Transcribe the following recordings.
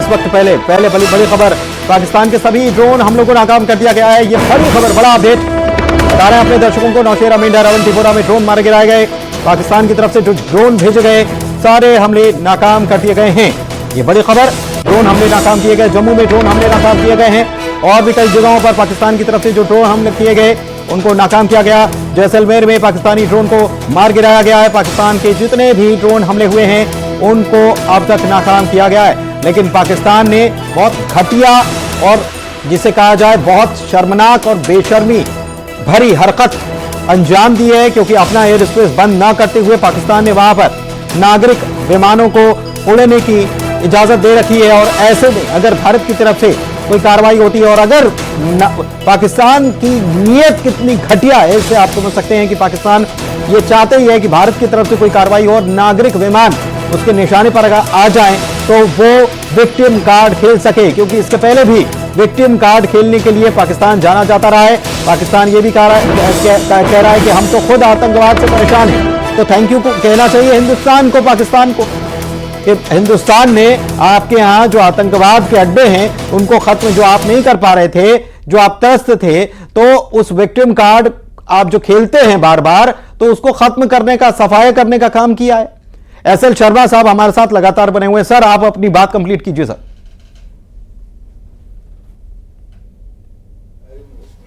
वक्त पहले बड़ी खबर, पाकिस्तान के सभी ड्रोन हमलों को नाकाम कर दिया गया है। ये बड़ी खबर, बड़ा अपडेट बता रहे हैं अपने दर्शकों को। नौशेरा, मेंढा, रावलपिंडी में ड्रोन मारे गिराए गए। पाकिस्तान की तरफ से जो ड्रोन भेजे गए सारे हमले नाकाम कर दिए गए हैं। ये बड़ी खबर, ड्रोन हमले नाकाम किए गए। जम्मू में ड्रोन हमले नाकाम किए गए हैं और भी कई जगहों पर पाकिस्तान की तरफ से जो ड्रोन हमले किए गए उनको नाकाम किया गया। जैसलमेर में पाकिस्तानी ड्रोन को मार गिराया गया है। पाकिस्तान के जितने भी ड्रोन हमले हुए हैं उनको अब तक नाकाम किया गया है। लेकिन पाकिस्तान ने बहुत घटिया और जिसे कहा जाए बहुत शर्मनाक और बेशर्मी भरी हरकत अंजाम दी है, क्योंकि अपना एयर स्पेस बंद न करते हुए पाकिस्तान ने वहां पर नागरिक विमानों को उड़ने की इजाजत दे रखी है। और ऐसे में अगर भारत की तरफ से कोई कार्रवाई होती है और अगर पाकिस्तान की नीयत कितनी घटिया है इससे आप समझ सकते हैं कि पाकिस्तान ये चाहते ही है कि भारत की तरफ से कोई कार्रवाई हो और नागरिक विमान उसके निशाने पर अगर आ जाएं तो वो विक्टिम कार्ड खेल सके, क्योंकि इसके पहले भी विक्टिम कार्ड खेलने के लिए पाकिस्तान जाना जाता रहा है। पाकिस्तान ये भी कह रहा है कि हम तो खुद आतंकवाद से परेशान हैं। तो थैंक यू कहना चाहिए हिंदुस्तान को, पाकिस्तान को, कि हिंदुस्तान ने आपके यहाँ जो आतंकवाद के अड्डे हैं उनको खत्म, जो आप नहीं कर पा रहे थे, जो आप त्रस्त थे, तो उस विक्टिम कार्ड आप जो खेलते हैं बार बार, तो उसको खत्म करने का, सफाई करने का काम किया है। एसएल शर्मा साहब हमारे साथ लगातार बने हुए हैं। सर, आप अपनी बात कंप्लीट कीजिए। सर,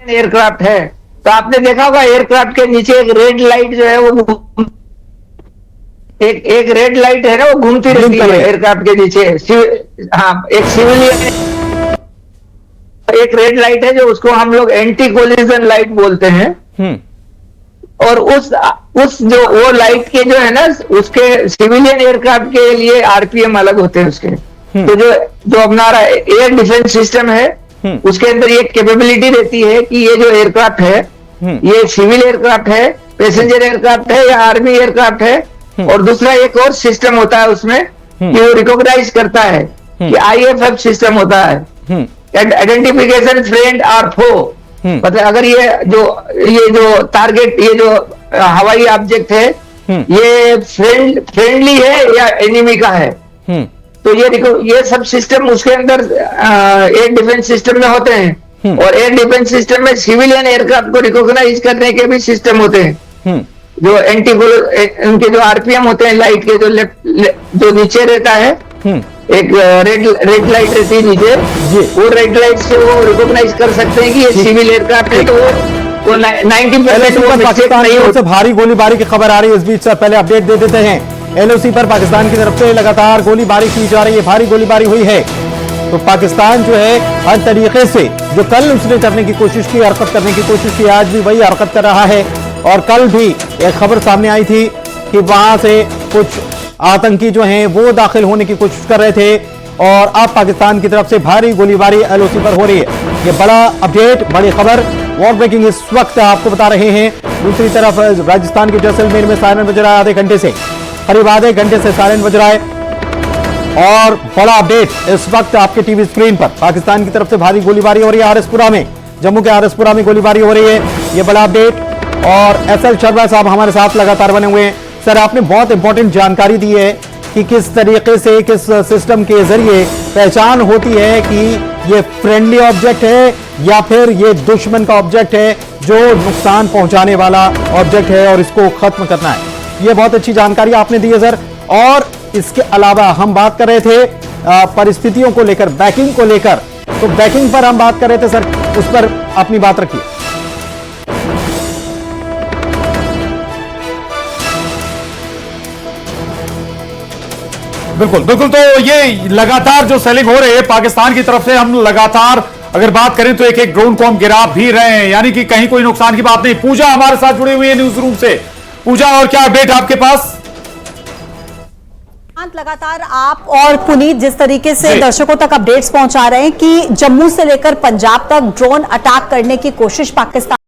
एयरक्राफ्ट है तो आपने देखा होगा एयरक्राफ्ट के नीचे एक रेड लाइट जो है वो एक रेड लाइट है ना, वो घूमती रहती है एयरक्राफ्ट के नीचे। हाँ, एक सिविलियन एक रेड लाइट है जो उसको हम लोग एंटी कोलिजन लाइट बोलते हैं। और उस जो वो लाइट के जो है ना, उसके सिविलियन एयरक्राफ्ट के लिए आरपीएम अलग होते हैं उसके। तो जो हमारा एयर डिफेंस सिस्टम है उसके अंदर ये कैपेबिलिटी रहती है कि ये जो एयरक्राफ्ट है ये सिविल एयरक्राफ्ट है, पैसेंजर एयरक्राफ्ट है या आर्मी एयरक्राफ्ट है। और दूसरा एक और सिस्टम होता है उसमें कि वो रिकॉग्नाइज करता है कि आईएफएफ सिस्टम होता है, आइडेंटिफिकेशन फ्रेंड और फो। मतलब अगर ये जो टारगेट, ये जो हवाई ऑब्जेक्ट है ये फ्रेंडली है या एनिमी का है, तो ये सब सिस्टम उसके अंदर एयर डिफेंस सिस्टम में होते हैं। और एयर डिफेंस सिस्टम में सिविलियन एयरक्राफ्ट को रिकॉग्नाइज करने के भी सिस्टम होते हैं। जो उनके जो आरपीएम होते हैं लाइट के, जो नीचे रहता है, एक रेड लाइट रहती है नीचे, वो रेड लाइट से वो रिकॉग्नाइज कर सकते हैं कि ये सिविल एयरक्राफ्ट है। तो वो 90% पाकिस्तान की ओर से भारी गोलीबारी की खबर आ रही है। इस बीच पहले अपडेट दे देते हैं। एलओसी पर पाकिस्तान की तरफ से लगातार गोलीबारी की जा रही है, भारी गोलीबारी हुई है। तो पाकिस्तान जो है हर तरीके से जो कल उसने करने की कोशिश की, हरकत करने की कोशिश की, आज भी वही हरकत कर रहा है। और कल भी एक खबर सामने आई थी कि वहां से कुछ आतंकी जो हैं वो दाखिल होने की कोशिश कर रहे थे। और अब पाकिस्तान की तरफ से भारी गोलीबारी एलओसी पर हो रही है। ये बड़ा अपडेट, बड़ी खबर, वॉर ब्रेकिंग इस वक्त आपको बता रहे हैं। दूसरी तरफ राजस्थान के जैसलमेर में सायरन बज रहा है, आधे घंटे से, करीब आधे घंटे से सायरन बज रहा है। और बड़ा अपडेट इस वक्त आपके टीवी स्क्रीन पर, पाकिस्तान की तरफ से भारी गोलीबारी हो रही है आरएसपुरा में, जम्मू के आरएसपुरा में गोलीबारी हो रही है। ये बड़ा अपडेट। और एसएल शर्मा साहब हमारे साथ लगातार बने हुए हैं। सर, आपने बहुत इंपॉर्टेंट जानकारी दी है कि किस तरीके से, किस सिस्टम के जरिए पहचान होती है कि ये फ्रेंडली ऑब्जेक्ट है या फिर ये दुश्मन का ऑब्जेक्ट है, जो नुकसान पहुंचाने वाला ऑब्जेक्ट है और इसको खत्म करना है। ये बहुत अच्छी जानकारी आपने दी है सर। और इसके अलावा हम बात कर रहे थे परिस्थितियों को लेकर, बैकिंग को लेकर, तो बैकिंग पर हम बात कर रहे थे सर, उस पर अपनी बात रखिए। बिल्कुल बिल्कुल। तो ये लगातार जो सेलिंग हो रही है पाकिस्तान की तरफ से, हम लगातार अगर बात करें तो एक एक ड्रोन को हम गिरा भी रहे हैं, यानी कि कहीं कोई नुकसान की बात नहीं। पूजा हमारे साथ जुड़ी हुई है न्यूज रूम से। पूजा, और क्या अपडेट आपके पास? लगातार आप और पुनीत जिस तरीके से दर्शकों तक अपडेट्स पहुंचा रहे हैं कि जम्मू से लेकर पंजाब तक ड्रोन अटैक करने की कोशिश पाकिस्तान